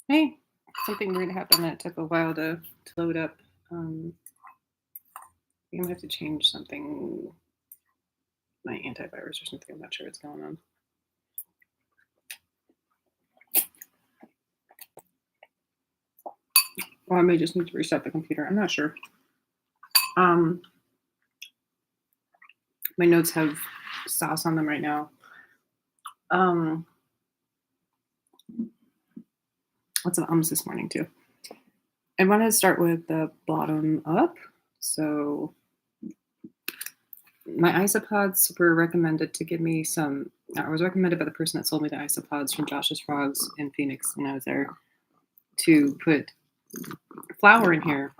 Hey, something weird happened that took a while to load up. I think I'm gonna have to change something, my antivirus or something. I'm not sure what's going on. Or I may just need to reset the computer. I'm not sure. Um, my notes have sauce on them right now. Um, lots of ums this morning too. I wanted to start with the bottom up. So my isopods were recommended to give me some. I was recommended by the person that sold me the isopods from Josh's Frogs in Phoenix when I was there to put flour in here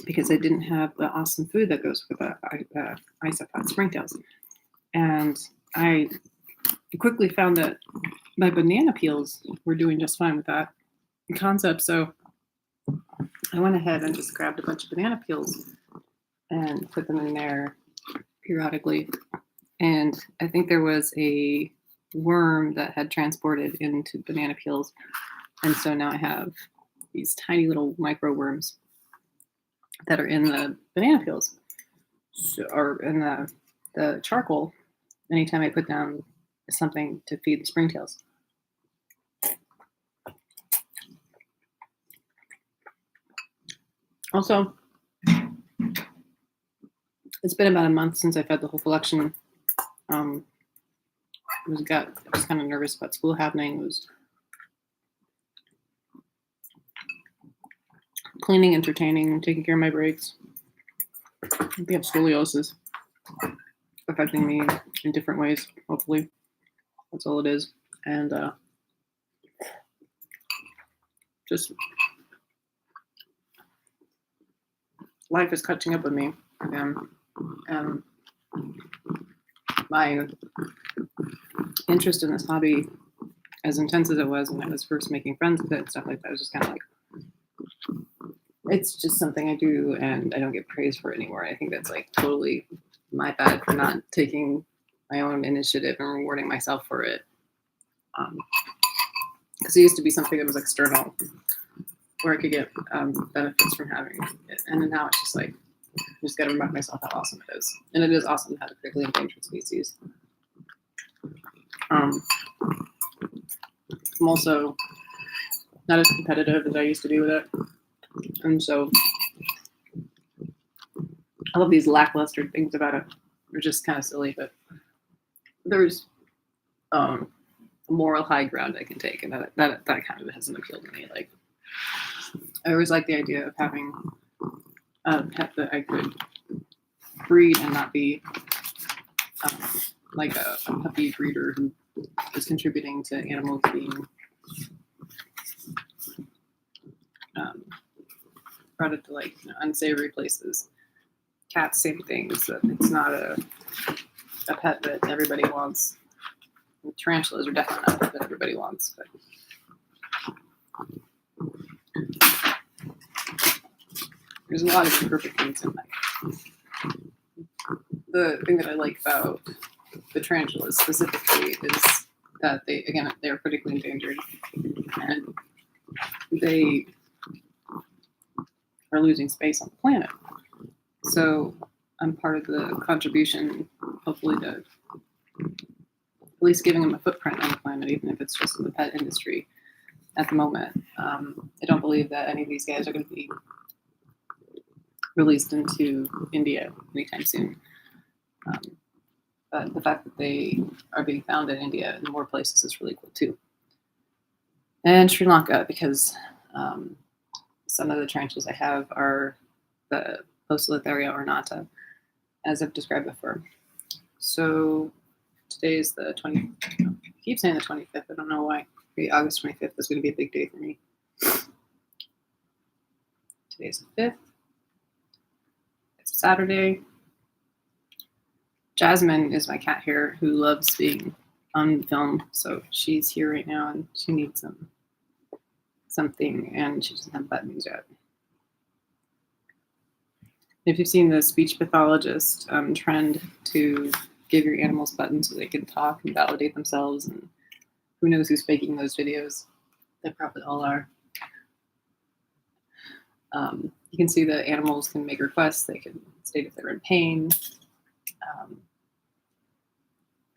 because I didn't have the awesome food that goes with the isopod springtails. And I quickly found that my banana peels were doing just fine with that concept. So I went ahead and just grabbed a bunch of banana peels and put them in there periodically. And I think there was a worm that had transported into banana peels. And so now I have these tiny little micro worms that are in the banana peels, or in the charcoal anytime I put down something to feed the springtails. Also, it's been about a month since I fed the whole collection. I was kind of nervous about school happening. It was cleaning, entertaining, taking care of my breaks. I think I have scoliosis affecting me in different ways, hopefully. That's all it is. And just life is catching up with me again. And my interest in this hobby, as intense as it was when I was first making friends with it and stuff like that, was just kind of like, it's just something I do and I don't get praise for it anymore. I think that's like totally my bad for not taking my own initiative and rewarding myself for it. Because it used to be something that was external where I could get benefits from having it. And then now it's just like, I just got to remind myself how awesome it is. And it is awesome to have a critically endangered species. I'm also not as competitive as I used to be with it. And so I love these lackluster things about it. They're just kind of silly, but there's a moral high ground I can take, and that kind of has an appeal to me. Like, I always like the idea of having a pet that I could breed and not be like a puppy breeder who is contributing to animals being brought into like unsavory places. Cats, same thing. So it's not a pet that everybody wants. And tarantulas are definitely not a pet that everybody wants. But there's a lot of imperfect things in life. The thing that I like about the tarantulas specifically is that they are critically endangered, and they are losing space on the planet. So I'm part of the contribution, hopefully, to at least giving them a footprint on the planet, even if it's just in the pet industry at the moment. I don't believe that any of these guys are going to be released into India anytime soon. But the fact that they are being found in India and more places is really cool too. And Sri Lanka, because some of the tarantulas I have are the Poecilotheria ornata, as I've described before. So today is the 20th. I keep saying the 25th. I don't know why. Maybe August 25th is going to be a big day for me. Today's the 5th. It's Saturday. Jasmine is my cat here who loves being on film. So she's here right now and she needs something, and she doesn't have buttons yet. If you've seen the speech pathologist trend to give your animals buttons so they can talk and validate themselves, and who knows who's faking those videos, They probably all are. You can see the animals can make requests. They can state if they're in pain.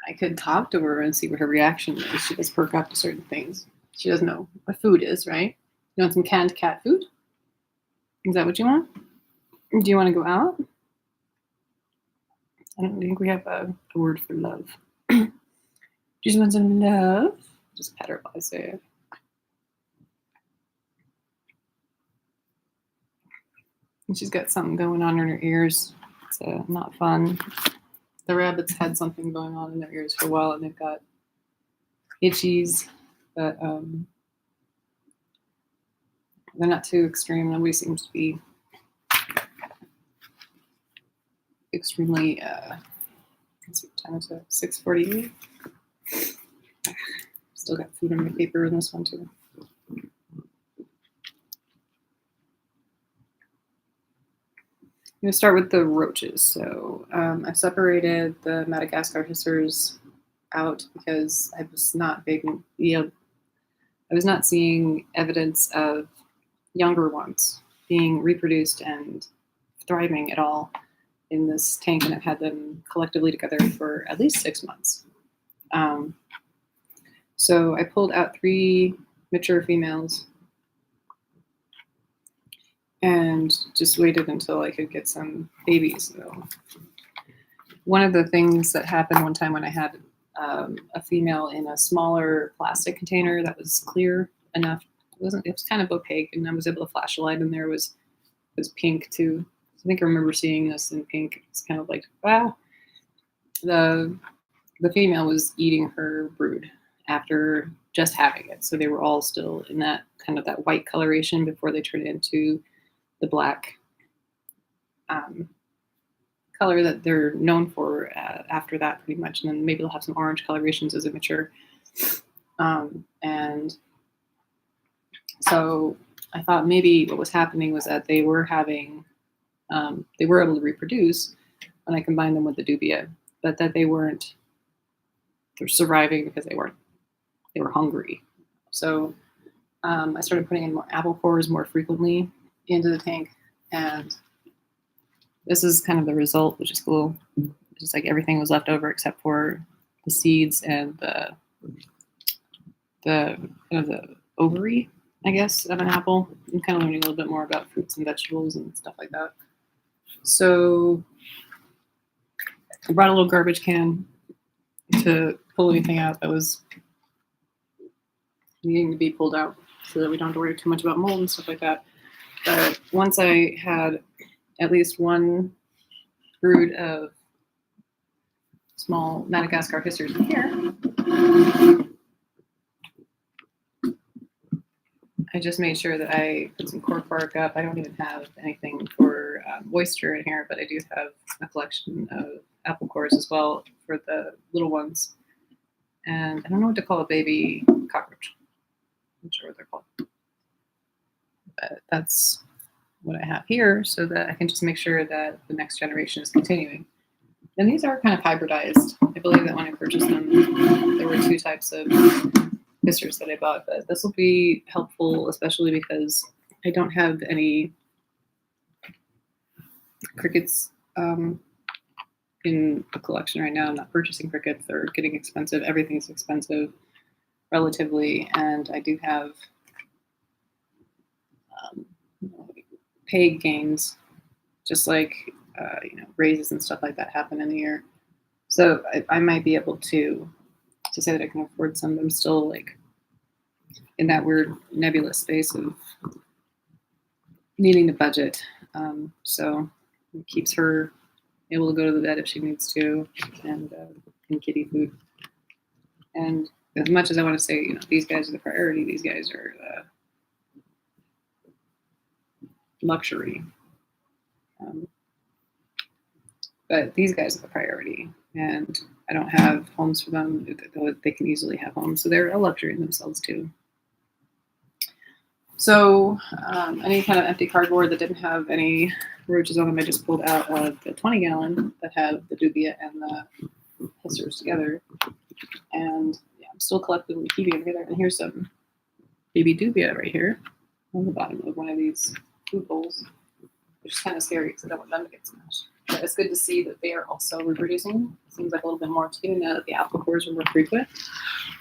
I could talk to her and see what her reaction is. She does perk up to certain things. She doesn't know what food is, right? You want some canned cat food? Is that what you want? Do you want to go out? I don't think we have a word for love. Do you just want some love? Just pet her while I say it. And she's got something going on in her ears. It's not fun. The rabbits had something going on in their ears for a while, and they've got itchies, but they're not too extreme. Nobody seems to be extremely. Let's see what time is it? 6:48. Still got food on my paper in this one too. I'm going to start with the roaches. So I separated the Madagascar hissers out because I was not I was not seeing evidence of younger ones being reproduced and thriving at all in this tank, and I've had them collectively together for at least 6 months. So I pulled out 3 mature females and just waited until I could get some babies. So one of the things that happened one time when I had a female in a smaller plastic container that was clear enough, it was kind of opaque, and I was able to flash a light in there. It was pink too. I think I remember seeing this in pink. It's kind of like, wow. The female was eating her brood after just having it. So they were all still in that kind of that white coloration before they turned into the black color that they're known for after that, pretty much. And then maybe they'll have some orange colorations as it mature. And so I thought maybe what was happening was that they were having, they were able to reproduce when I combined them with the dubia, but that they're surviving because they were hungry. So I started putting in more apple cores more frequently into the tank, and this is kind of the result, which is cool. It's just like everything was left over except for the seeds and the kind of the ovary, I guess, of an apple. I'm kind of learning a little bit more about fruits and vegetables and stuff like that. So I brought a little garbage can to pull anything out that was needing to be pulled out so that we don't have to worry too much about mold and stuff like that. But once I had at least one brood of small Madagascar hissers in here, I just made sure that I put some cork bark up. I don't even have anything for moisture in here, but I do have a collection of apple cores as well for the little ones. And I don't know what to call a baby cockroach. I'm not sure what they're called. But that's what I have here so that I can just make sure that the next generation is continuing. And these are kind of hybridized. I believe that when I purchased them, there were 2 types of hissers that I bought, but this will be helpful, especially because I don't have any crickets in a collection right now. I'm not purchasing crickets. They're getting expensive. Everything's expensive relatively, and I do have peg gains, just like raises and stuff like that happen in the year. So I might be able to say that I can afford some. I'm still like in that weird nebulous space of needing to budget. So it keeps her able to go to the vet if she needs to, and kitty food. And as much as I want to say, these guys are the priority, these guys are luxury. But these guys are the priority, and I don't have homes for them. They can easily have homes, so they're a luxury in themselves too. So any kind of empty cardboard that didn't have any roaches on them, I just pulled out of the 20-gallon that have the dubia and the hissers together. And yeah, I'm still collectively keeping them together. And here's some baby dubia right here on the bottom of one of these food bowls, which is kind of scary because I don't want them to get smashed. But it's good to see that they are also reproducing. It seems like a little bit more too now that the apple cores are more frequent.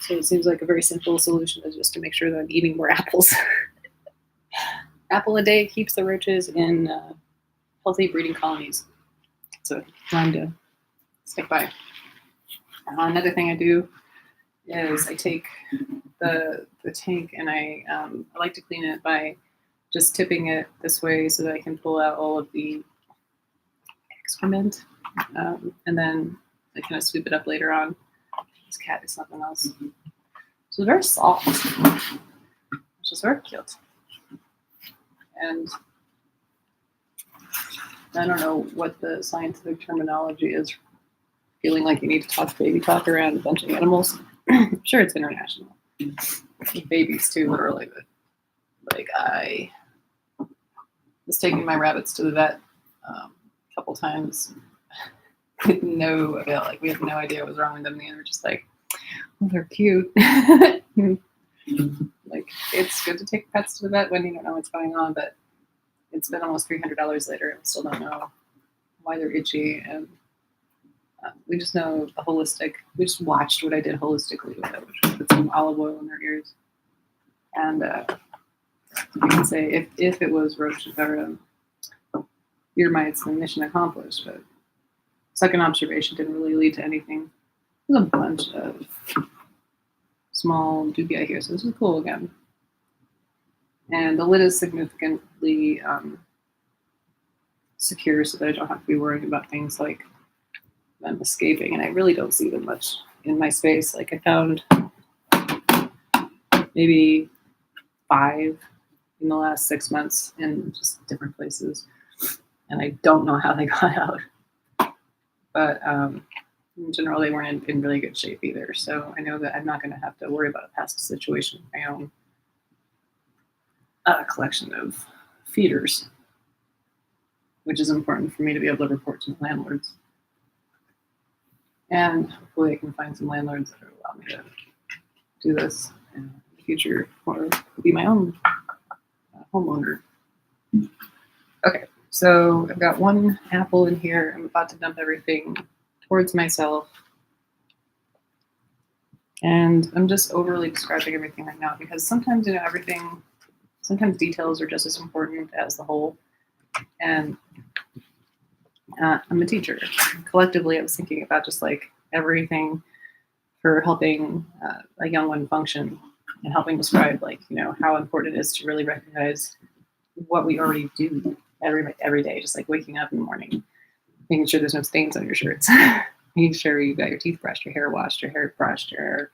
So it seems like a very simple solution is just to make sure that I'm eating more apples. Apple a day keeps the roaches in healthy breeding colonies. So time to stick by. Another thing I do is I take the tank and I like to clean it by just tipping it this way so that I can pull out all of the excrement, and then I kind of sweep it up later on. This cat is something else. So it's very soft, which is very cute. And I don't know what the scientific terminology is. Feeling like you need to talk baby talk around a bunch of animals. I'm sure it's international. Babies too, literally. But like I was taking my rabbits to the vet a couple times with no avail. Like we had no idea what was wrong with them. And we're just like, oh, they're cute. Like it's good to take pets to the vet when you don't know what's going on, but it's been almost $300 later and we still don't know why they're itchy. And we just know the holistic. We just watched what I did holistically with it, which was put some olive oil in their ears. And you can say if it was roach or ear mites, then mission accomplished. But second observation didn't really lead to anything. There's a bunch of small dubia here, so this is cool again. And the lid is significantly secure so that I don't have to be worrying about things like them escaping. And I really don't see them much in my space. Like I found maybe 5 in the last 6 months in just different places. And I don't know how they got out. But in general, they weren't in really good shape either. So I know that I'm not going to have to worry about a past situation with my own collection of feeders, which is important for me to be able to report to the landlords. And hopefully I can find some landlords that will allow me to do this in the future or be my own homeowner. Okay, so I've got 1 apple in here. I'm about to dump everything towards myself. And I'm just overly describing everything right now because sometimes, sometimes details are just as important as the whole. And I'm a teacher. Collectively, I was thinking about just like everything for helping a young one function and helping describe how important it is to really recognize what we already do every day, just like waking up in the morning, making sure there's no stains on your shirts, making sure you got your teeth brushed, your hair washed, your hair brushed, your hair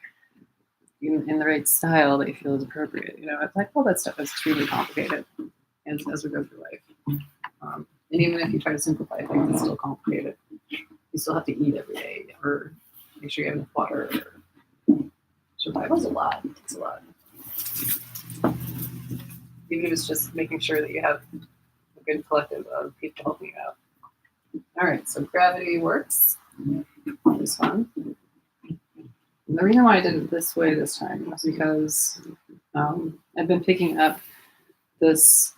in the right style that you feel is appropriate. It's like all that stuff is extremely complicated as we go through life. And even if you try to simplify things, it's still complicated. You still have to eat every day, or make sure you have enough water. Survival's a lot. It's a lot. Even if it's just making sure that you have a good collective of people helping you out. All right, so gravity works. This one. And the reason why I did it this way this time was because I've been picking up this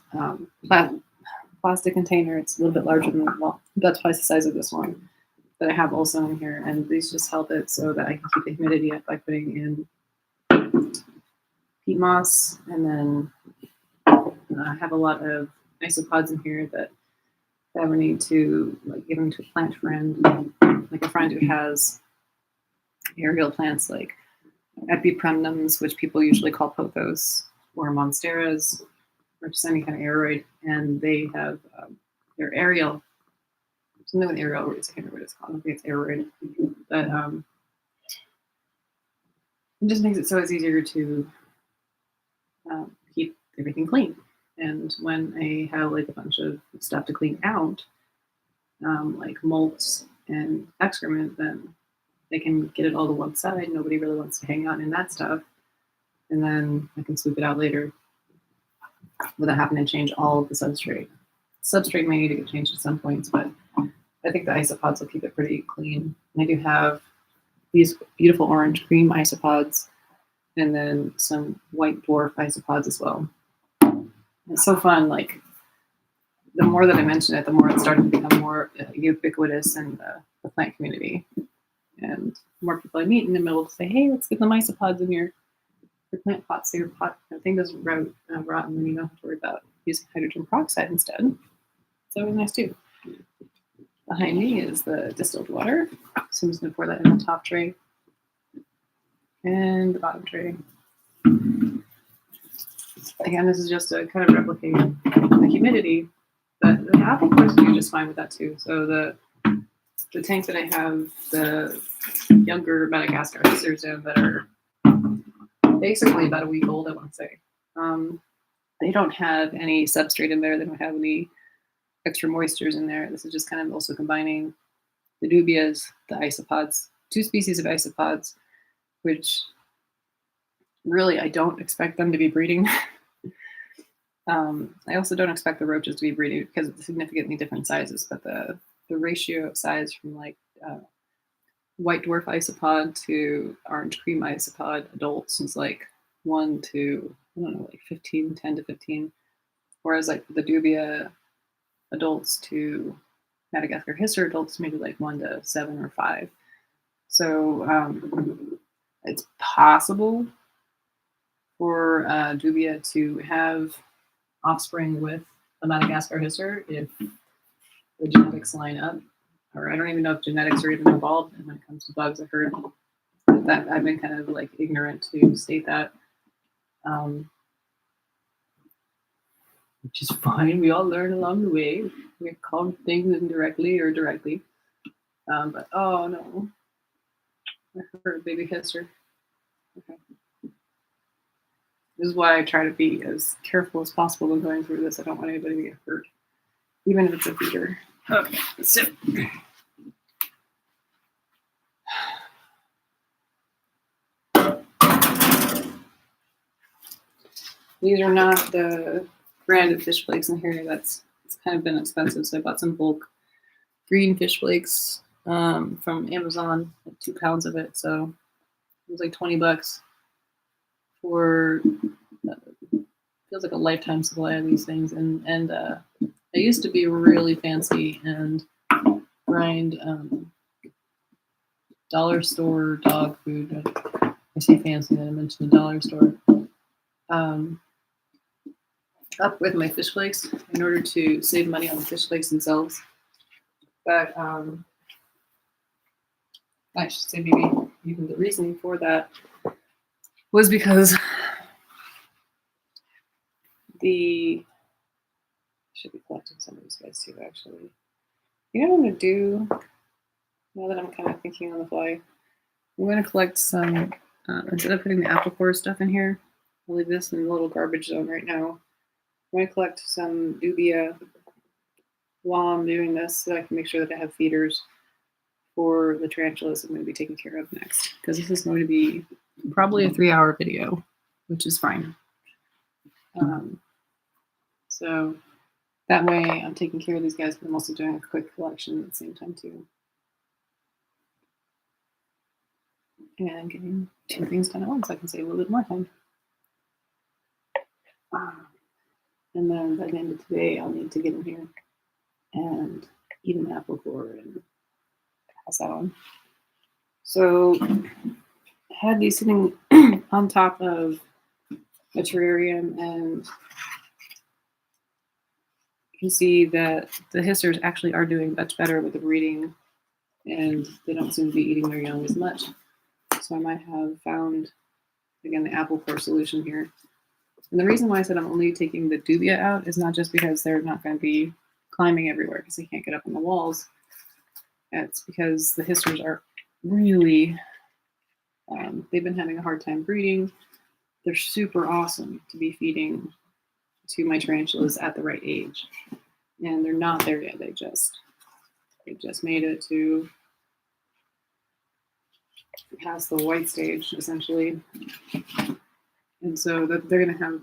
plastic container. It's a little bit larger than, that's twice the size of this one that I have also in here. And these just help it so that I can keep the humidity up by putting in peat moss. And then I have a lot of isopods in here that if I ever need to give them to a plant friend, like a friend who has aerial plants like epipremnums, which people usually call pothos, or monsteras, or just any kind of aeroid, and they have their aerial, something with aerial roots. I can't remember what it's called. I think it's aeroid, but it just makes it so it's easier to keep everything clean. And when I have a bunch of stuff to clean out, like molts and excrement, then they can get it all to one side. Nobody really wants to hang out in that stuff, and then I can sweep it out later without having to change all of the substrate. Substrate may need to get changed at some points, but I think the isopods will keep it pretty clean. And I do have these beautiful orange cream isopods and then some white dwarf isopods as well. It's so fun. Like the more that I mention it, the more it's starting to become more ubiquitous in the plant community. And the more people I meet in the middle say, "Hey, let's get the isopods in your plant pots so your pot thing doesn't rot, and then you don't have to worry about using hydrogen peroxide instead." It's always nice too. Behind me is the distilled water. So I'm just going to pour that in the top tray and the bottom tray. Again, this is just to kind of replicate the humidity, but the apple cores do just fine with that too. So the tank that I have, the younger Madagascar sisters in that are basically about a week old, I want to say. They don't have any substrate in there. They don't have any extra moistures in there. This is just kind of also combining the dubias, the isopods, 2 species of isopods, which really I don't expect them to be breeding. I also don't expect the roaches to be breeding because of the significantly different sizes, but the ratio of size from like white dwarf isopod to orange cream isopod adults is like 1 to, I don't know, like 15, 10 to 15. Whereas like the dubia adults to Madagascar hisser adults, maybe like 1 to 7 or 5. So it's possible for dubia to have offspring with a Madagascar hisser if the genetics line up. Or I don't even know if genetics are even involved when it comes to bugs. I heard that I've been kind of like ignorant to state that. Which is fine. We all learn along the way. We're called things indirectly or directly. But oh no, I heard baby hisser. Okay. This is why I try to be as careful as possible when going through this. I don't want anybody to get hurt, even if it's a feeder. Okay, so these are not the branded fish flakes in here. It's kind of been expensive, so I bought some bulk green fish flakes from Amazon, like 2 pounds of it. So it was like $20 for feels like a lifetime supply of these things. And I used to be really fancy and grind dollar store dog food. I say fancy, then I mentioned the dollar store. Up with my fish flakes in order to save money on the fish flakes themselves. But I should say maybe even the reasoning for that was because I should be collecting some of these guys too, actually. You know what I'm going to do, now that I'm kind of thinking on the fly? I'm going to collect some, instead of putting the apple core stuff in here, I'll leave this in the little garbage zone right now. I'm going to collect some dubia while I'm doing this so that I can make sure that I have feeders for the tarantulas I'm going to be taking care of next. Because this is going to be probably a 3-hour video, which is fine. So that way I'm taking care of these guys, but I'm also doing a quick collection at the same time too. And getting 2 things done at once, I can save a little bit more time. And then by the end of today, I'll need to get in here and eat an apple core and pass that on. So I had these sitting on top of a terrarium, and you can see that the hissers actually are doing much better with the breeding, and they don't seem to be eating their young as much. So I might have found, again, the apple core solution here. And the reason why I said I'm only taking the dubia out is not just because they're not going to be climbing everywhere because they can't get up on the walls. It's because the hissers are really, they've been having a hard time breeding. They're super awesome to be feeding to my tarantulas at the right age. And they're not there yet. They just made it to past the white stage, essentially. And so they're going to have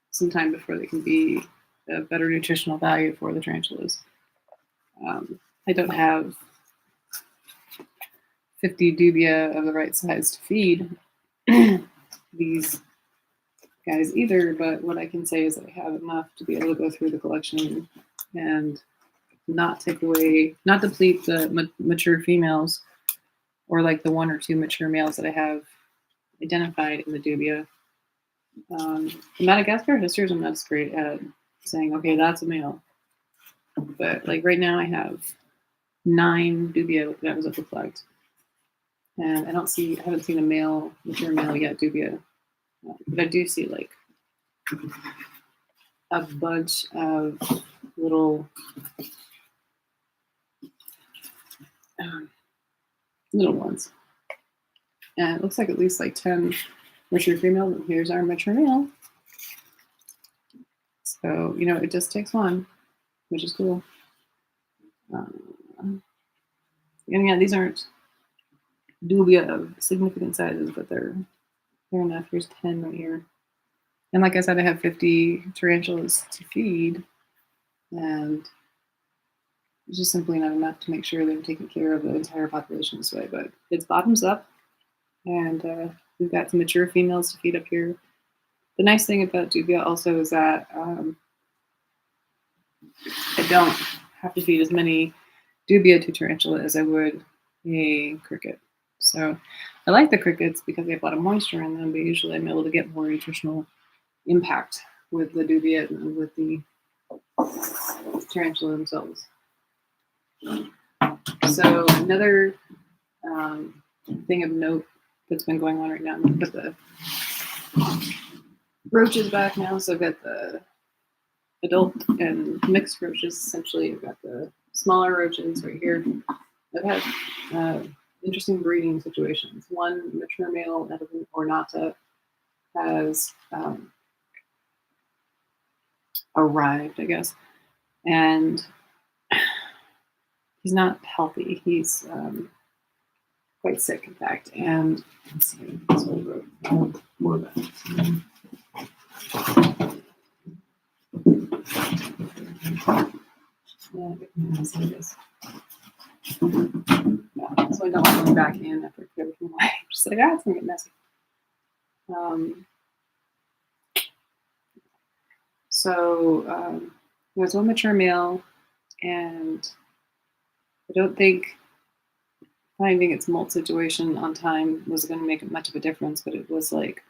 some time before they can be a better nutritional value for the tarantulas. I don't have 50 dubia of the right size to feed. these guys either, but what I can say is that I have enough to be able to go through the collection and not deplete the mature females, or like the 1 or 2 mature males that I have identified in the dubia. The Madagascar histers, I'm not as great at saying, okay, that's a male. But like right now I have 9 dubia that I was able to collect. And I haven't seen a mature male yet dubia. But I do see like a bunch of little ones. And it looks like at least like 10 mature females. And here's our mature male. So, it just takes one, which is cool. And yeah, these aren't dubia of significant sizes, but they're enough. Here's 10 right here. And like I said, I have 50 tarantulas to feed, and it's just simply not enough to make sure they're taking care of the entire population this way. But it's bottoms up, and we've got some mature females to feed up here. The nice thing about dubia also is that I don't have to feed as many dubia to tarantula as I would a cricket. So I like the crickets because they have a lot of moisture in them, but usually I'm able to get more nutritional impact with the dubia and with the tarantula themselves. So another thing of note that's been going on right now, but the roaches back now. So I've got the adult and mixed roaches. Essentially, I've got the smaller roaches right here. I've had interesting breeding situations. One mature male out of an ornata has arrived, I guess, and he's not healthy. He's quite sick, in fact. And let's see, this whole road, more of that. Yeah, see this. Yeah, so I don't want to go back in after I put everything away. Just like, it's gonna get messy. There's one mature male, and I don't think finding its molt situation on time was going to make much of a difference, but it was like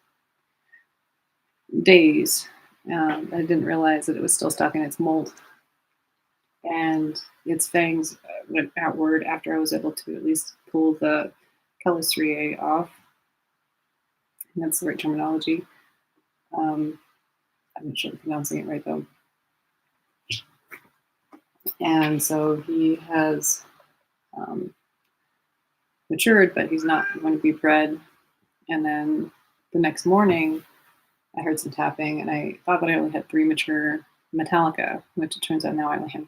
days. I didn't realize that it was still stuck in its molt, and its fangs went outward after I was able to at least pull the calistriae off. And that's the right terminology. I'm not sure I'm pronouncing it right though. And so he has matured, but he's not going to be bred. And then the next morning, I heard some tapping, and I thought that I only had 3 mature Metallica, which it turns out now I only have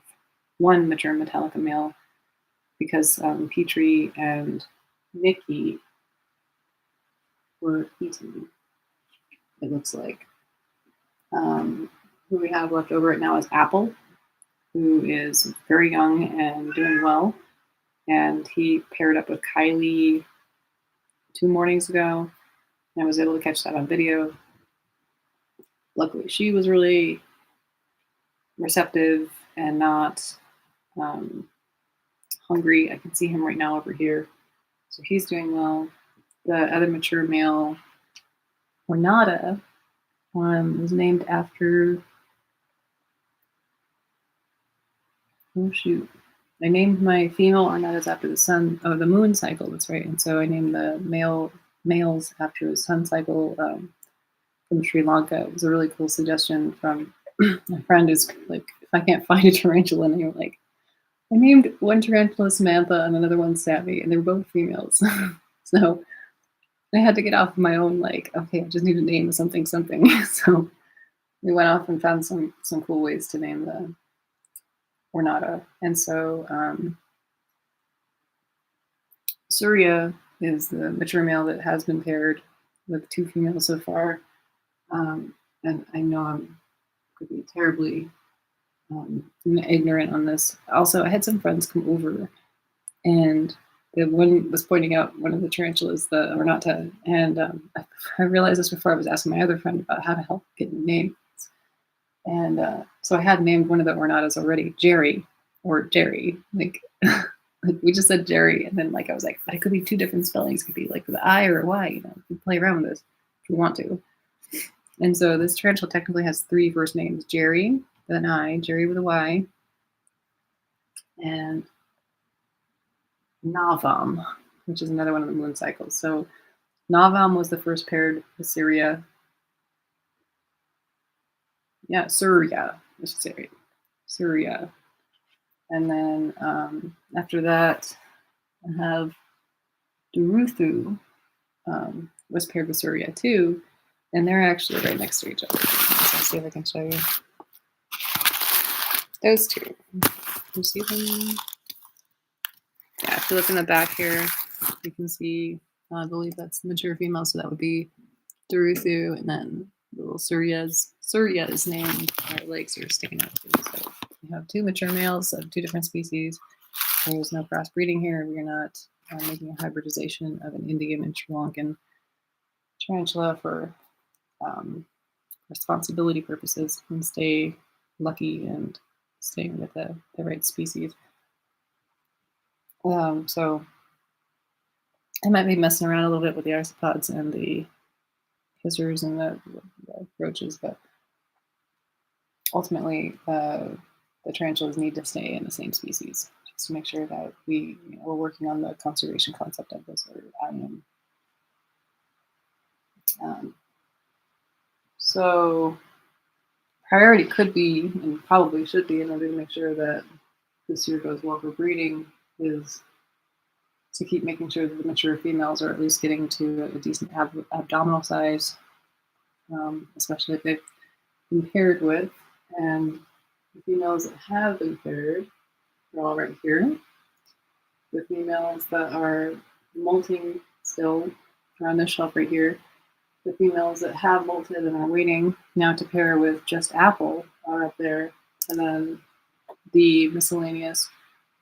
1 mature Metallica male, because Petrie and Nikki were eaten, it looks like. Who we have left over right now is Apple, who is very young and doing well. And he paired up with Kylie 2 mornings ago, and I was able to catch that on video. Luckily, she was really receptive and not hungry. I can see him right now over here. So he's doing well. The other mature male, Ornata, was named after... Oh, shoot. I named my female Ornatas after the moon cycle. That's right. And so I named the males after the sun cycle from Sri Lanka. It was a really cool suggestion from my friend. Who's like, if I can't find a tarantula name, like, I named one tarantula Samantha and another one Savvy, and they're both females. So I had to get off of my own, like, okay, I just need to name something. So we went off and found some cool ways to name the Ornata. And so Surya is the mature male that has been paired with 2 females so far. And I know I'm going to be terribly ignorant on this. Also, I had some friends come over, and the one was pointing out one of the tarantulas, the ornata, and I realized this before I was asking my other friend about how to help get names. And so I had named one of the ornatas already, Jerry or Jerry. Like, like we just said Jerry, and then like I was like, but it could be two different spellings. It could be like with an I or a Y. You know, you play around with this if you want to. And so this tarantula technically has three first names: Jerry with an I, Jerry with a Y, and Navam, which is another one of the moon cycles. So Navam was the first paired with Syria. Yeah, Surya. I should say right. Surya. And then after that, I have Duruthu was paired with Surya too, and they're actually right next to each other. So let's see if I can show you those two. Can you see them? Yeah, if you look in the back here, you can see, I believe that's the mature female, so that would be Duruthu, and then the little Surya is named, our legs are sticking out too. So we have two mature males of two different species. There's no crossbreeding here. We're not making a hybridization of an Indian and Sri Lankan tarantula for responsibility purposes and stay lucky and staying with the right species. So I might be messing around a little bit with the isopods and the kissers and the roaches, but ultimately the tarantulas need to stay in the same species just to make sure that we're working on the conservation concept of this, or I am. So priority could be, and probably should be, in order to make sure that this year goes well for breeding, is to keep making sure that the mature females are at least getting to a decent abdominal size, especially if they've been paired with. And the females that have been paired are all right here. The females that are molting still are on this shelf right here. The females that have molted and are waiting now to pair with just apple are up there. And then the miscellaneous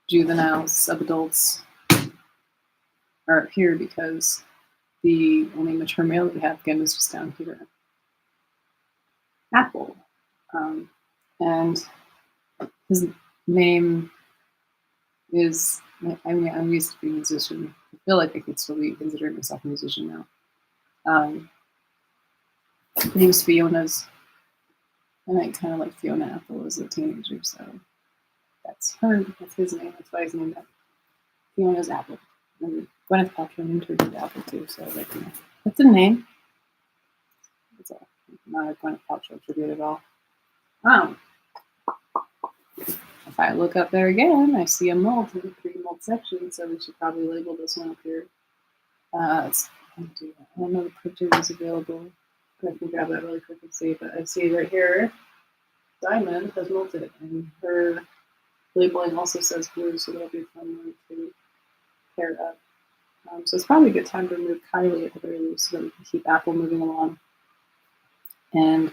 juveniles, subadults are up here because the only mature male that we have, again, is just down here. Apple. And his name is, I mean, I used to be a musician. I feel like I could still be considering myself a musician now. His name's Fiona's, and I kind of like Fiona Apple as a teenager, so that's his name. That's why he's named that. Fiona's Apple. And Gwyneth Paltrow named her to Apple too, so like, you know, that's a name. It's not a Gwyneth Paltrow tribute at all. If I look up there again, I see a molt in the pre-molt section, so we should probably label this one up here. I don't know the picture is available. I can grab that really quick and see, but I see right here, Diamond has molted, and her labeling also says blue, so that'll be fun to pair up. So it's probably a good time to remove Kylie at the very least, so that we can keep Apple moving along. And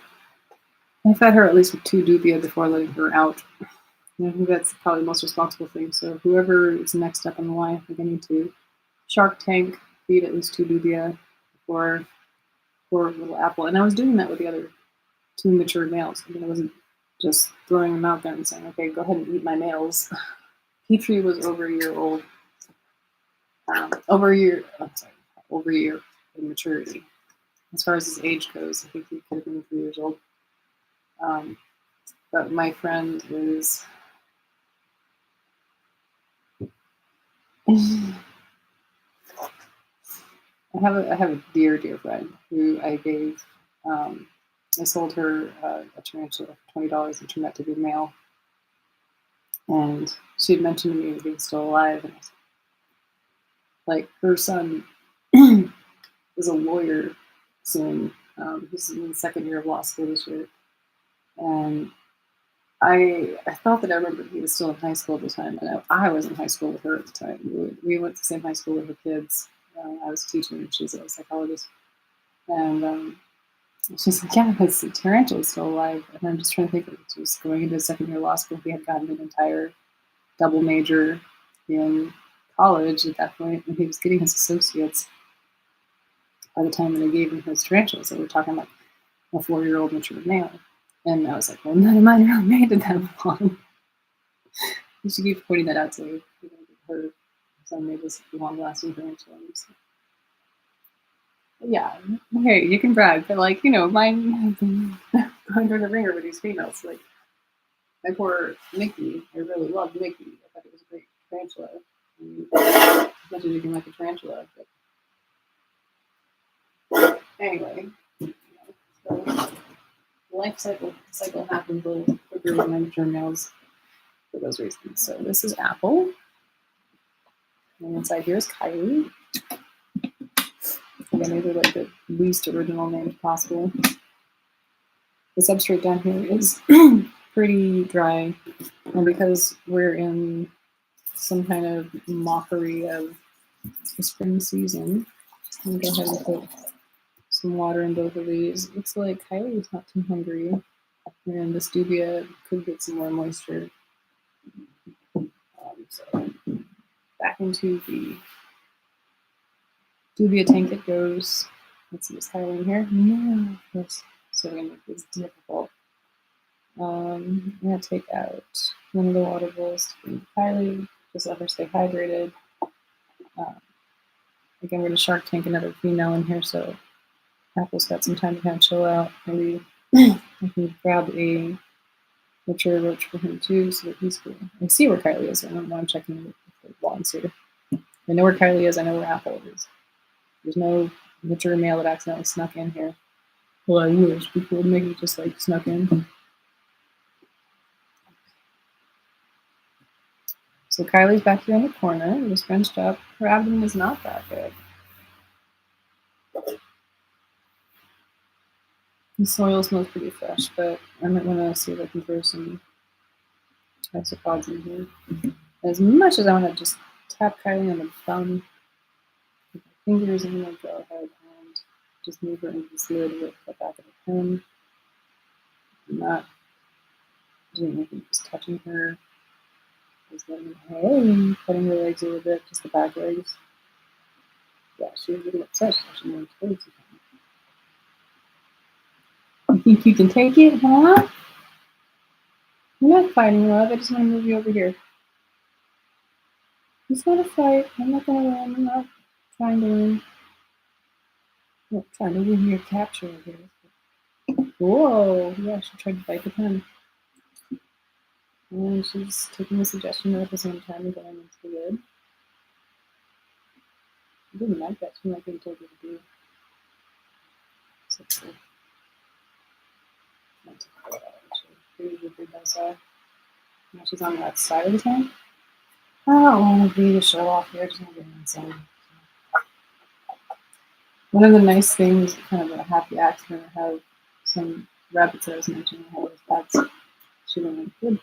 I fed her at least with 2 dubia before letting her out. And I think that's probably the most responsible thing. So whoever is next up on the line, I think I need to Shark Tank feed at least 2 dubia before little Apple. And I was doing that with the other 2 mature males. I mean, I wasn't just throwing them out there and saying, okay, go ahead and eat my males. Petrie was over a year old. Over a year in maturity. As far as his age goes, I think he could have been 3 years old. But my friend is I have a dear friend who I gave. I sold her a tarantula for $20 and turned out to be male. And she had mentioned to me that he was still alive, and I said, like, her son is a lawyer soon. He's in the 2nd year of law school this year, and I thought that I remembered he was still in high school at the time, and I was in high school with her at the time. We went to the same high school with her kids. I was teaching, and she's a psychologist. And she's like, yeah, his tarantula is still alive. And I'm just trying to think of just going into 2nd year law school. We had gotten an entire double major in college at that point, and he was getting his associates by the time that I gave him his tarantulas. So we're talking like a 4-year-old mature male. And I was like, well, none of mine really made it that long. And she keeps pointing that out to me. Her son made this long lasting tarantula. Yeah, hey, you can brag, but like, mine have been going through the ringer with these females. Like, my poor Mickey, I really loved Mickey. I thought it was a great tarantula. As much as you can like a tarantula. But anyway, so the life cycle happens a little quicker than mature males for those reasons. So this is Apple. And inside here is Kylie. Again, these are like the least original names possible. The substrate down here is pretty dry. And because we're in some kind of mockery of the spring season, I'm going to go ahead and put some water in both of these. It looks like Kylie's not too hungry. And this dubia could get some more moisture. So back into the dubia tank it goes. Let's see, is Kylie in here? No. That's so going to make this difficult. I'm going to take out one of the water bowls to feed Kylie. Just let her stay hydrated. Again, we're going to Shark Tank another female in here, so Apple's got some time to kind of chill out. Maybe I can grab a mature roach for him too, so that he's cool. I see where Kylie is. I don't know. I'm checking the wands here. I know where Kylie is. I know where Apple is. There's no mature male that accidentally snuck in here. Well, I wish people would make it just like snuck in. So Kylie's back here in the corner, just scrunched up. Her abdomen is not that big. The soil smells pretty fresh, but I might want to see if I can throw some isopods in here. As much as I want to just tap Kylie on the bum with my fingers, I'm going to go ahead and just move her into this lid with the back of the pen. I'm not doing anything, just touching her. Just letting her, cutting her legs a little bit, just the back legs. Yeah, she was really upset. She wanted to go. You think you can take it, huh? I'm not fighting, love. I just want to move you over here. It's not a fight. I'm not going to win. I'm not trying to win. I'm not trying to win your capture here. Whoa. Yeah, she tried to bite the pen. And she's taking the suggestion at the same time going into the lid. I didn't like that. She might be told her to do. So cool. Now she's on that side of the tank. I don't want to be the show off here. I just want to get inside. One of the nice things, kind of a happy accident, I have some rabbits that I was mentioning how those pets shooting like good.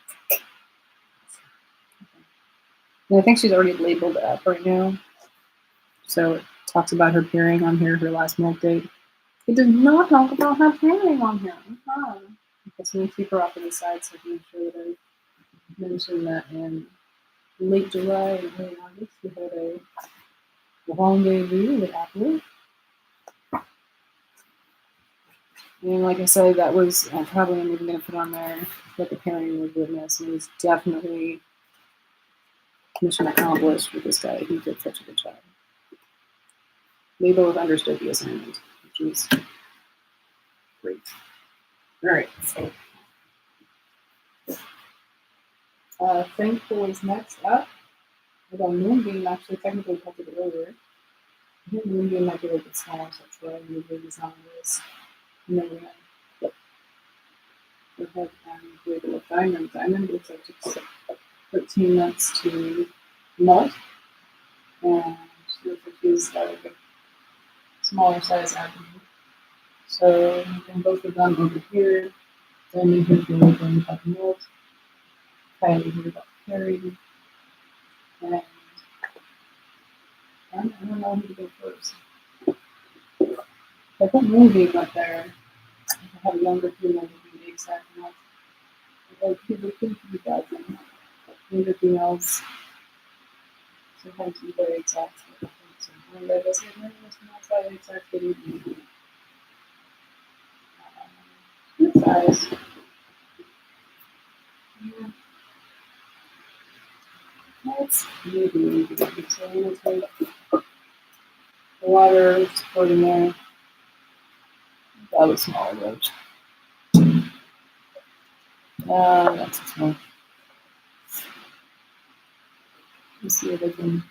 And I think she's already labeled up right now. So it talks about her pairing on here, her last milk date. It does not talk about her pairing on here. I guess we keep her off to the side so I can make sure that I mention that in late July and early August we had a rendezvous with Apple. And like I said, that was probably I'm even going to put on there what the pairing was witness. And it was definitely mission accomplished with this guy. He did such a good job. They both understood the assignment, which was great. All right, so Thankful is next up. I got Moonbeam actually technically covered it over. I think Moonbeam might be a little bit smaller, so I'll try and move the design this. And then we're going to go ahead and do a little diamond. Diamond looks like it takes 13 months to melt. And looks like he's got like a smaller size abdomen. So then both of them over here. Diamond here really going about melt. Kylie here about carried. And I don't know who to go first. I put Moonbeam up there. I have a younger female would be the exact amount. Like people could be bad. Younger females Sometimes either exact. When that doesn't nervous, and that's why they start getting good size. Yeah. That's maybe. So I'm going to take the water, supporting there. That was smaller roach. That's too small. Let's see if I can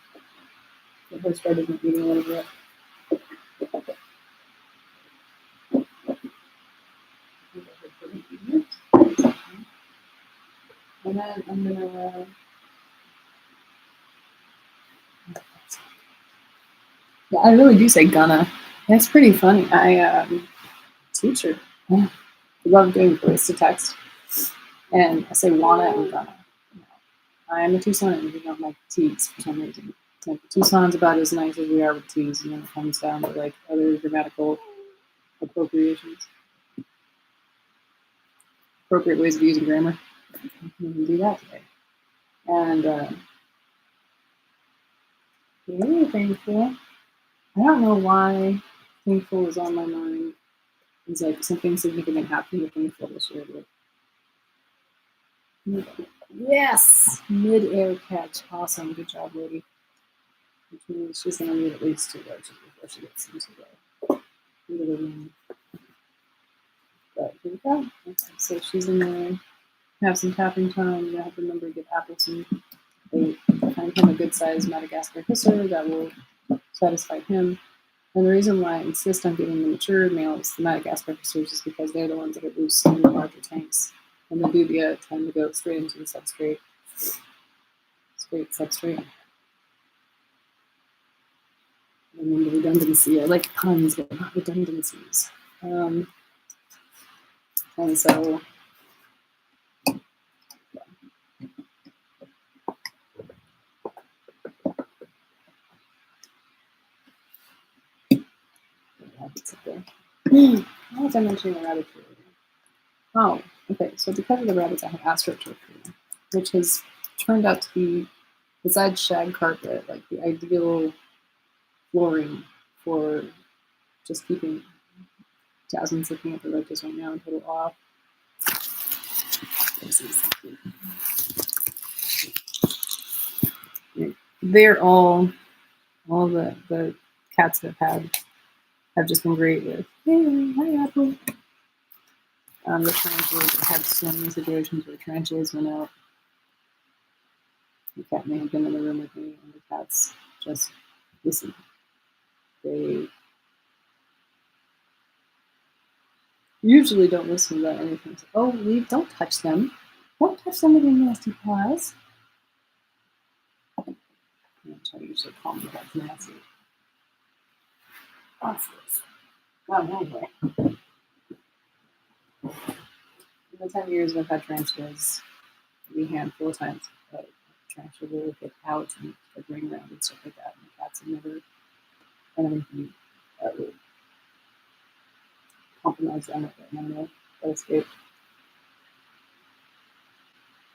get her started eating a little bit. And then I'm gonna. Yeah, I really do say gonna. That's pretty funny. I teacher. Yeah. I love doing voice to text, and I say wanna and gonna. I am a Tucson and we don't like T's for some reason. Like Tucson's about as nice as we are with T's, and then it comes down to like other grammatical appropriations, appropriate ways of using grammar. We can do that today. And really thankful. I don't know why thankful is on my mind. It's like something significant happened with thankful this year. Yes, mid-air catch. Awesome. Good job, lady. Which means she's going to need at least 2 roaches before she gets into the room. But here we go. Okay, so she's in there. Have some tapping time. You have to remember to give Appleton find him a good sized Madagascar hisser that will satisfy him. And the reason why I insist on getting the mature males, the Madagascar hissers, is because they're the ones that are loose in the larger tanks. And the dubia tend to go straight into the substrate. Straight substrate. And then the redundancy. I like puns, but not redundancies. And so rabbits up there. Why was I mentioning the rabbit food? Oh, okay. So because of the rabbits, I have astroturf, which has turned out to be, besides shag carpet, like the ideal flooring for just keeping. Jasmine's looking at the roaches right now and put it off. They're all the cats that have just been great with. Hey, hi Apple. The tarantulas, I had so many situations where tarantulas went out. The cat may have been in the room with me, and the cats just listen. They usually don't listen about anything. So, oh, leave! Don't touch them. Don't touch them with your nasty paws. I'm trying to usually calm the cats nasty. Well, anyway. In the 10 years I've had tarantulas, maybe a handful of times, but tarantula will get out and start running around and stuff like that. And the cats have never done anything that would compromise them that escaped.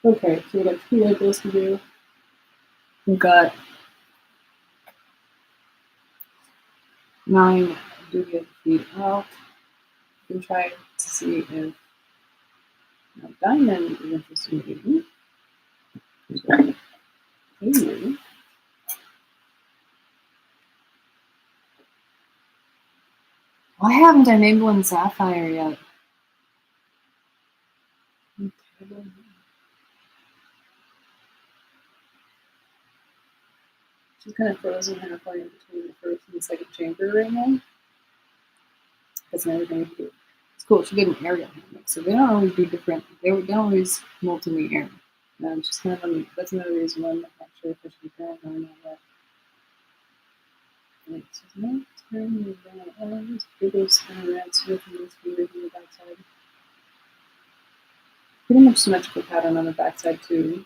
Okay, so we got 2 labels to do. We've got 9 dubia feet out. We can try to see if Diamond is interested in eating. So, hey, why haven't I named one Sapphire yet? She's kind of frozen halfway in between the first and the second chamber right now. That's another thing to do. It's cool. She did an aerial hammock, so they don't always do different. They don't always molt in the air. She's kind of that's another reason why I'm not sure if I should be parent or not yet. Right, so I'm turn around. Bigger spin around, switching these fingers on the backside. Pretty much symmetrical pattern on the backside too.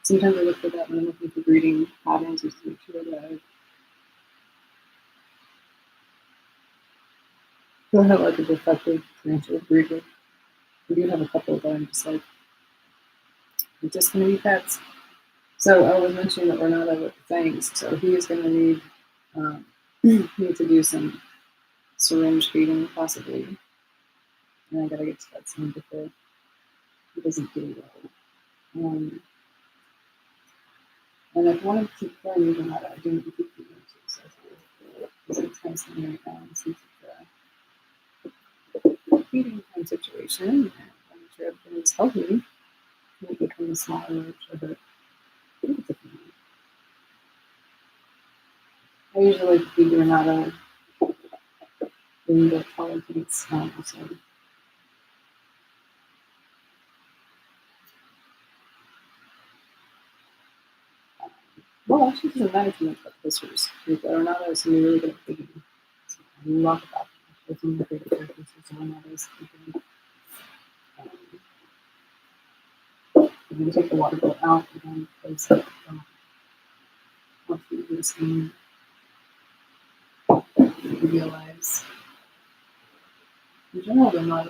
Sometimes I look for that when I'm looking for breeding patterns, just to make sure that I don't have like a defective tarantula breeder. We do have a couple that I'm just like, we're just gonna be pets. So I was mentioning that we're not over things, so he is going to need need to do some syringe feeding possibly, and I gotta get to that soon before he doesn't do well. And if I wanted to keep playing even that, I do need to keep feeding too. So it's nice to me right now and see the feeding time situation and make sure everything is healthy. Make it from a smaller or but I usually like to feed Renata in the color tanks. So. Well, actually, it doesn't matter too much about the whiskers. Like, Renata is something really good at feeding. So I love about them. It's one of my favorite characters. So Renata's feeding. I'm going to take the water bowl out and then place it once we do this thing. You realize, in general, they're not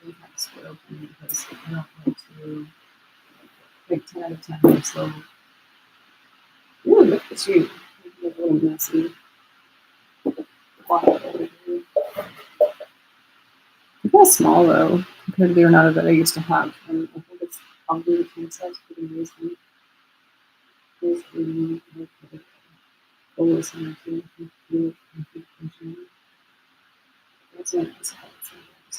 really kind of spoiled for me because I don't like to, like 10 out of 10 or so. Ooh, look at you. It's a little messy. Water over here. It's kind of small though, compared to the Renata that I used to have. And I think it's probably the tank size for the reason. Is the always in the food and that's a nice help sometimes.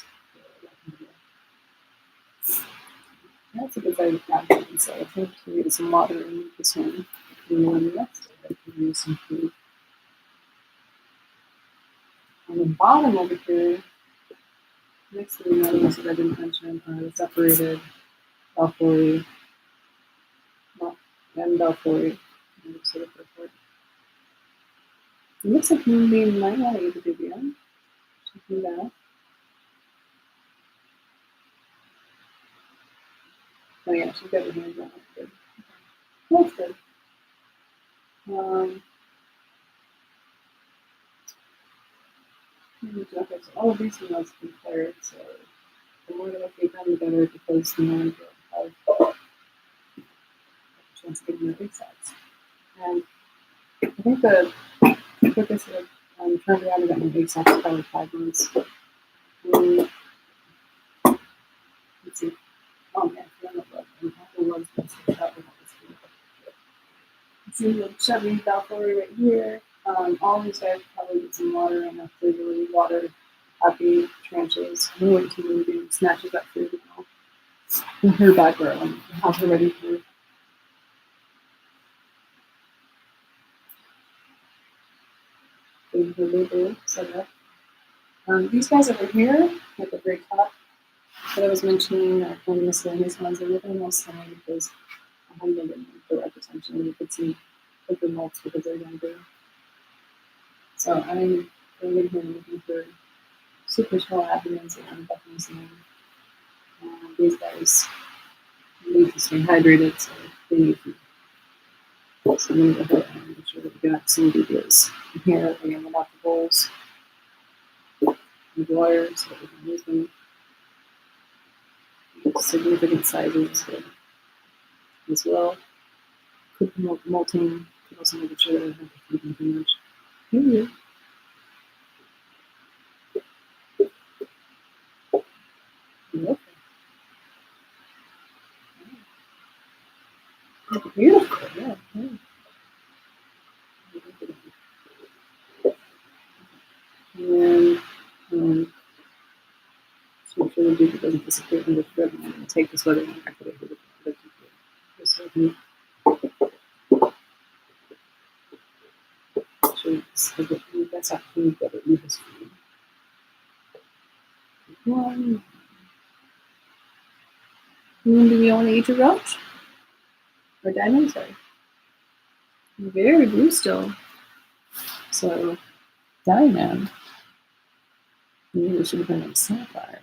That's a good size of packaging, so I think we need some water in this one. And then next I can use some food. On the bottom over here, next to the notes that I didn't mention are the separated Balfour and Balfour. It looks like Moonbeam might want to eat the Vivian. Checking that. Oh yeah, she's got her hands on it. Good. That's good. Okay, so all of these notes compared, so the more that I feed them, the better because the more I have a chance of getting the big size. And I think the quickest that I've turned around and got my big size is probably 5 months. Let's see. Oh man, I don't know what see the Chevy Balfour right here. All these guys probably get some water and enough flavory water. Happy tranches. I'm going to move and snatches that food now. In her back row and have her ready for the label setup. These guys over here at the very top that I was mentioning are kind of miscellaneous ones. They're looking almost similar because I haven't been getting direct attention. You could see the mults because they're younger. So I'm going in here looking for super small abdomens and I'm definitely seeing these guys need to stay hydrated, so they need food. So I'm going to go ahead and make sure that we got some videos here. Again, without the bowls and the wires so that we can use them. Significant sizes as well. Could promote molting, could also make sure that I don't have to feed them too much. Here. Yep. Beautiful, yeah. And just make sure the dude doesn't disappear in the thread. I'm going to take this weather and put it here. Just so I can show you this. That's how food that it leaves food. One. And do we want to eat your roach? Or diamond? Sorry. Very blue still. So, diamond. Maybe we should have been on sapphire.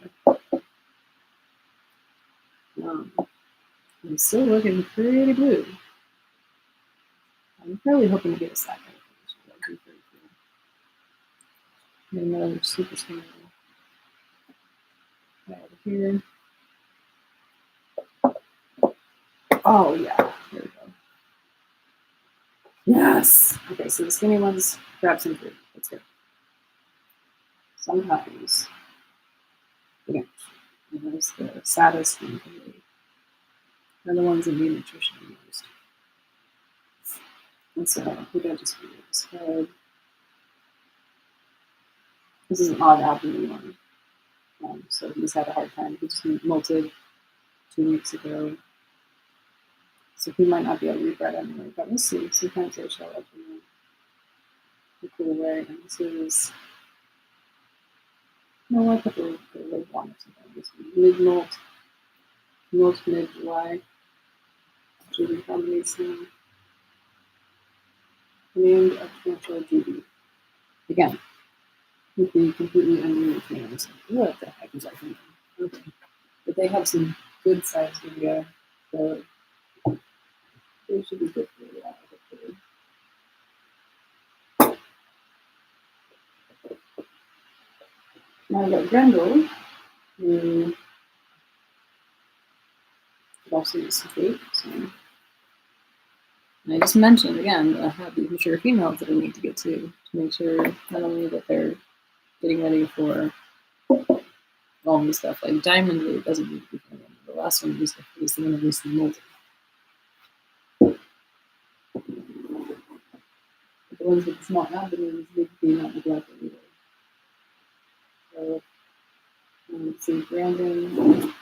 I'm still looking pretty blue. I'm probably hoping to get a sapphire. That would be pretty cool. And another super skinny right over here. Oh, yeah. There we go. Yes. Okay, so the skinny ones grab some food. Let's go. Sometimes, yeah, those the saddest and they're the ones that need nutrition the most. And so we got just this head. This is an odd abdomen one. So he's had a hard time. He just molted 2 weeks ago. So he might not be able to eat bread anyway, but we'll see. Sometimes they show up in a cool way. And this is, no, I put the lid one or something. This mid-molt, mid-July. Judy combination. Named exponential Judy. Again, would be completely unnamed names. What the heck is I thinking? Okay. But they have some good sized video, so they should be good for you. Hopefully. Now I've got Grendel, who could also use some food. So. And I just mentioned again that I have these mature females that I need to get to make sure not only that they're getting ready for all the stuff like Diamond really doesn't need to be going in. The last one was the one that recently molted. But the ones with the small abdomens need to be not neglected either. So let's see, Brandon.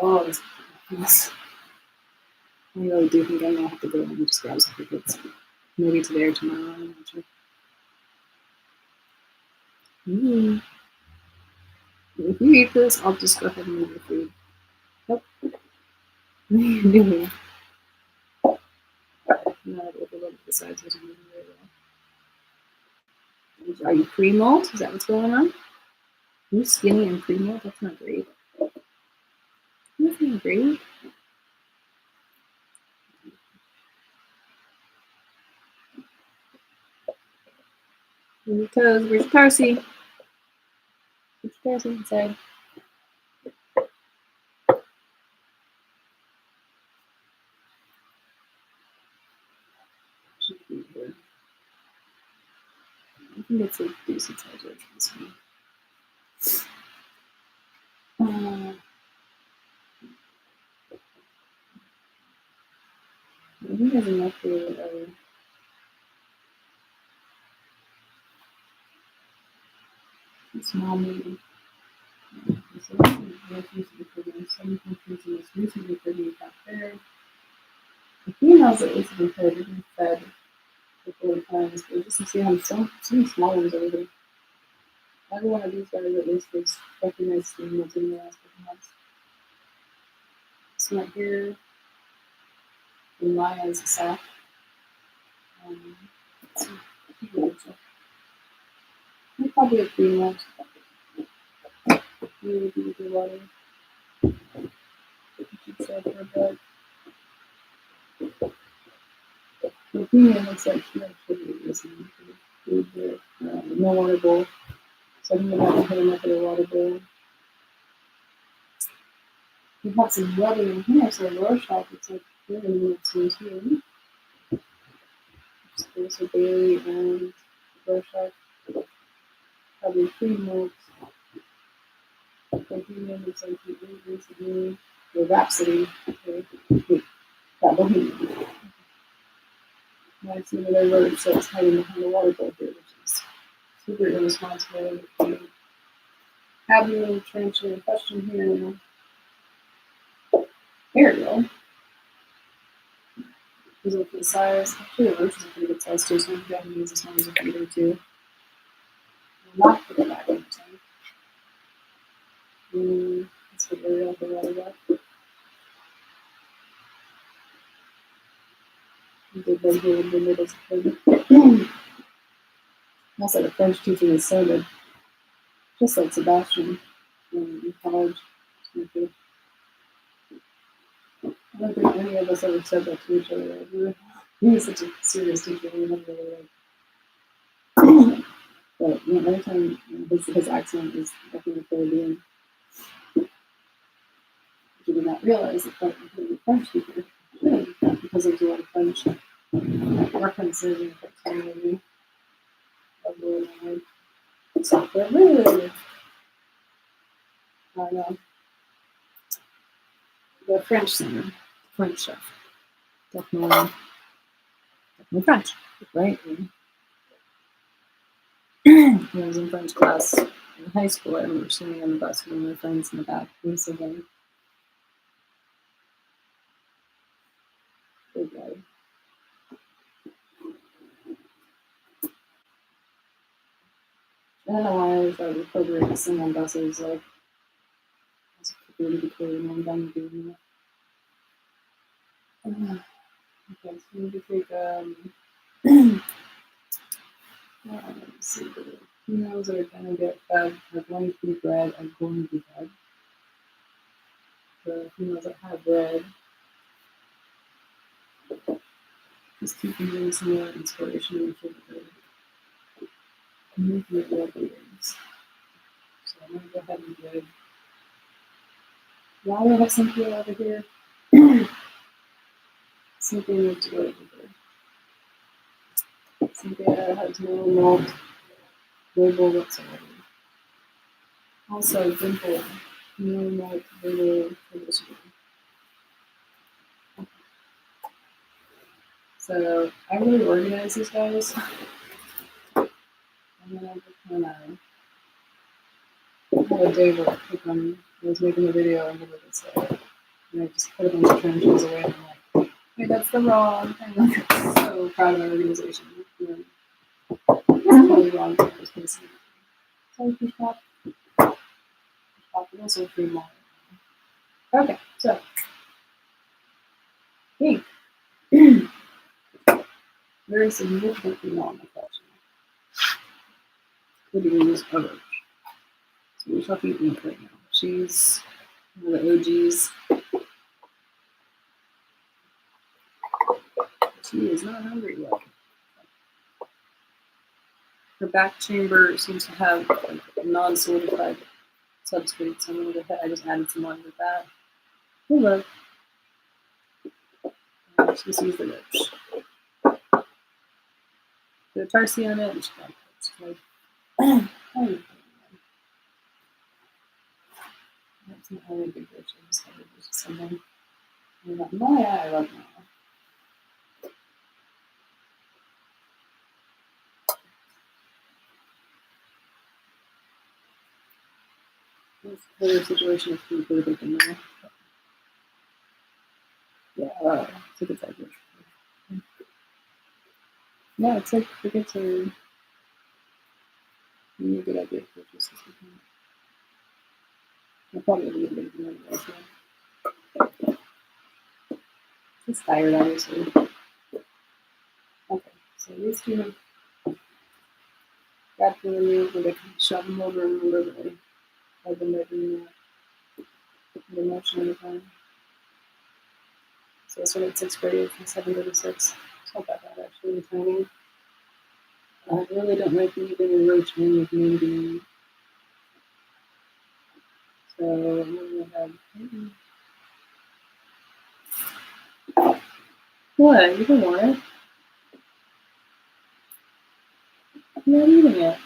Oh, this. I really do think I'm gonna have to go and just grab some tickets. Maybe today or tomorrow. I'm not sure. If you eat this, I'll just go ahead and move the food. Nope. What are you doing? Not able to look at the sides of moving very well. Are you pre-molt? Is that what's going on? Are you skinny and pre-molt? That's not great. That's not great. Where's your toes? Where's your tarsi? Where's your tarsi inside? Should be good. I think it's a decent size right for this one. I think there's enough for small medium. So some countries in this recently produced out there. The females at least have been fed before the times, but just to see how some small ones over there. Every one of these guys at least was recognized in the last couple months. This one right here in Maya is a sock. Let's see. Probably a 3 months. Really beautiful water. The female looks like she actually is food there. No water bowl. So I'm going to have to put enough of the water bowl. We have some rubbing in here, so the Rorschach looks like really needs some too. There's a berry and Rorschach. Probably 3 months. Bohemian looks like he ate recently. The Rhapsody. Okay. That Bohemian. Now I see another word, so it's hiding behind the water bowl here, which is super irresponsible. Have you to answer the question here? There we go. These are the size. Actually, the roach is a pretty good size too, so I'm going to use this one as a feeder too. Not put it back in the tank. Let's get rid of the water back. Did them here in the middle of the also, the French teaching is so good. Just like Sebastian in college. I don't think any of us ever said that to each other. He was such a serious teacher. We never really like. But every time his accent is definitely Caribbean. You did not realize that he was a French teacher. because there's a lot of French references in the movie. Chocolate moon. I know. The French singer, French chef. Definitely French, right? When I was in French class in high school, I remember sitting on the bus with my friends in the back and singing. Big guy. I don't know why I always thought it was appropriate to sing on buses, like, as a really clear and I'm done doing that. Okay, so maybe take, let's see, the females that are going to get fed are going to be bred are going to be fed. The females that have bred just keep using some more inspiration for the movement of the wings. So I'm going to go ahead and bred. Why do I have Cynthia over here? Cynthia needs to go over here. Cynthia has no molt label whatsoever. Also, Dimple, no molt label for this one. So I really organize these guys. And then I just kind of had a day where I took them. I was making a video and I just put a bunch of trenches away and I'm like, hey, that's the wrong. I'm like, so proud of my organization. It's totally wrong for this person. Sorry, push pop. Push pop, but also free more. Okay, so pink. Very significantly not in my collection. Could even use coverage. So we're talking ink right now. She's one of the OGs. She is not hungry yet. Her back chamber seems to have like a non-solidified substrate, so I'm going to go ahead. I just added some water with that. Hello. She just used the ridge. Put a tarsi on it, and she's like, oh, that's not really a big ridge. I just had to do something. My eye, I love my eye. This whole situation is pretty political in there. Yeah, it's a good idea. Yeah, it's like a good to be a good idea for just this weekend. I'll probably be a bit of another as well. Just tired, obviously. Okay, so these two have got to remove where they can shove them over and remember that I've been making the motion of the time. So I started 6th grade from 7 to 6. It's not that bad actually, the timing. I really don't like leaving a roach in with me. So I'm going to have. What? You don't want it? I'm not eating it.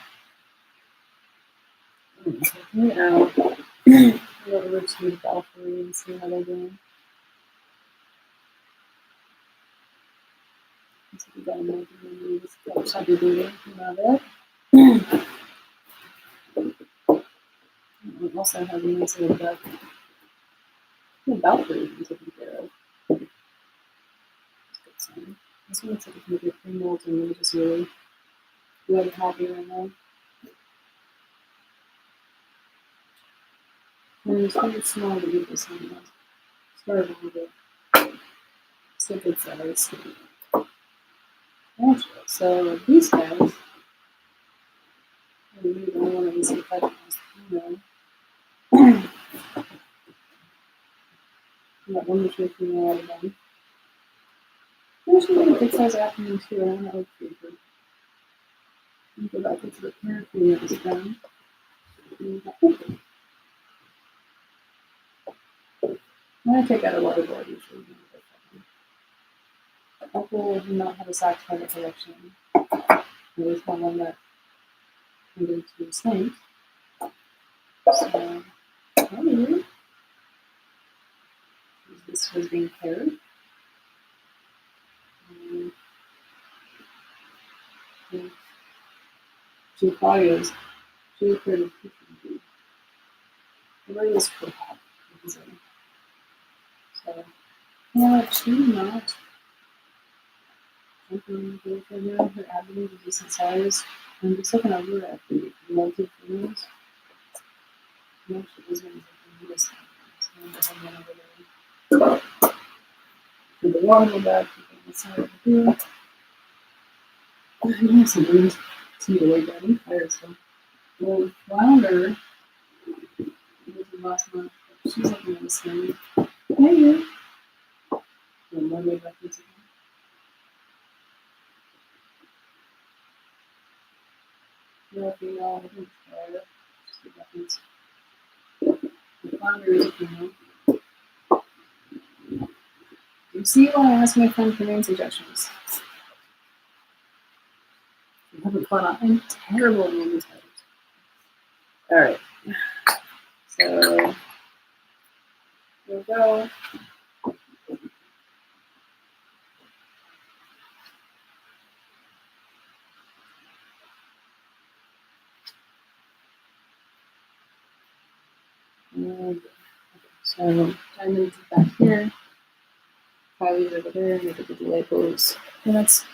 Taking it out. I'll go over to the balcony and see how they're doing. So we got to make this chubby booty. Love it. We also have a nice little duck. The balcony is taken care of. This one looks like it's going to be pretty molten. We're just really happy right now. And it's very small to eat this one. Start a little bit. So good size. So these guys, I really don't want to see if I can got one which makes me know out of them. There's really good size afternoon too, and I don't know if you go back into the parent that was done. I'm going to take out a water board usually. Opal did not have a sack target collection. There was one that turned into snakes. So, maybe this was being paired. Two Claudios. Two paired of Pikachu. Where is Pop? So, yeah, two not. Her abdomen is a decent size. I'm just looking over at the melted fingers. No, she was going to this. The water back, inside of here. Yes, it is. See the way down fire stuff. Well, Flounder, this is last month. She's looking at the skin. Hey, you. The mermaid reference again. No female, I think just a reference. The Flounder is a female. You see why I asked my friend for name suggestions? I haven't caught on. I'm terrible at naming titles. Alright. So, here we go. And, so, diamonds back here. Kylie's over there. Make it the delay pose. And that's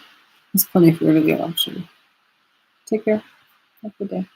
plenty for her to get, actually. Take care. Have a good day.